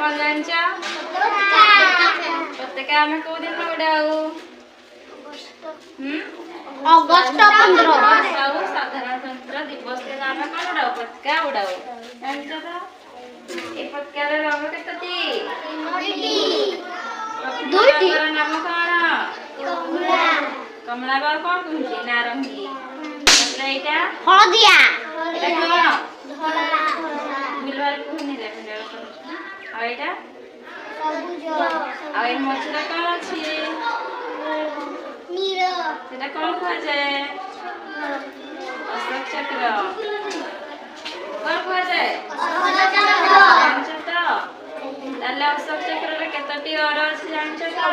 कौन जानचा पताका आमे को दिन उड़ाऊ अगस्त 15 साधारणतंत्र दिवस के नाम कौन उड़ाऊ पताका उड़ाऊ जानचा तो ए पताका रे रंग केतती दुईटी नाम कौन कमला कमला बा कौन कहूची नारंगी मतलब एटा हळदिया एटा कौन गुलवार कहूनी रे आ एटा सबुज आ ए मछला कौन अछि नील सेटा कौन कहा जाए अशोक चक्र कौन कहा जाए जानछ तो ताले अशोक चक्र रे केतटी और अछि जानछ तो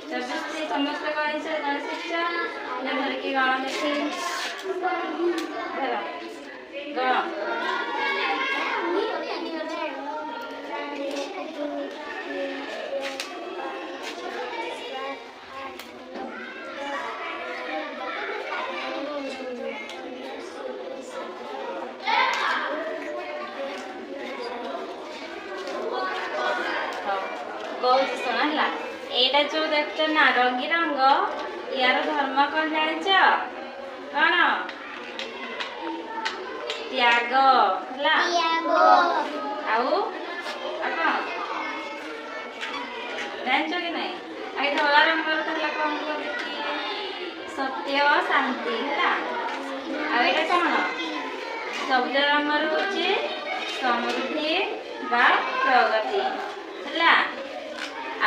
26 टी समस्त कहि से शिक्षा ने धर के गाना देखी धर गा बहुत सुनला एटा जो देखते नारंगी रंग यार धर्म कौन जानछ कौन त्याग हला यागो आउ अपन जानछ कि नहीं आई धला रंग तला कौन को देखी सत्य और शांति हला आ एटा कौन सबज रंग होची समृद्धि बा प्रगति हला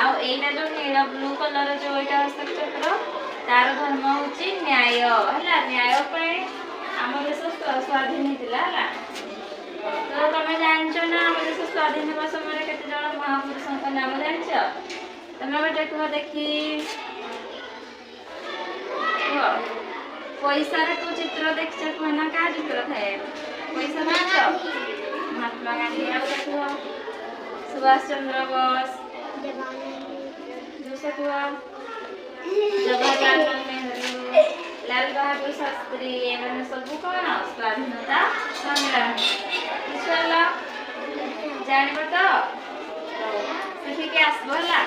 आउ एटा जो नील ब्लू कलर जो एटा अशोक चक्र तार धर्म होची न्याय हला न्याय पे हम देश स्वाधीन हितला हला तो तमे जानछो ना हम देश स्वाधीन होबा समय केते जण महापुरुषक नाम जानछो तमे बेटा कह देखी पैसा रे तू चित्र देखछ कोना का चित्र थाए पैसा जानछो महात्मा गांधी आ देखो सुभाष चंद्र बोस दूसरा हुआ जवाहरलाल नेहरू लाल बहादुर शास्त्री एवं सब कौन स्वाधीनता संग्रामी ईश्वर जान तो ठीक है आसबला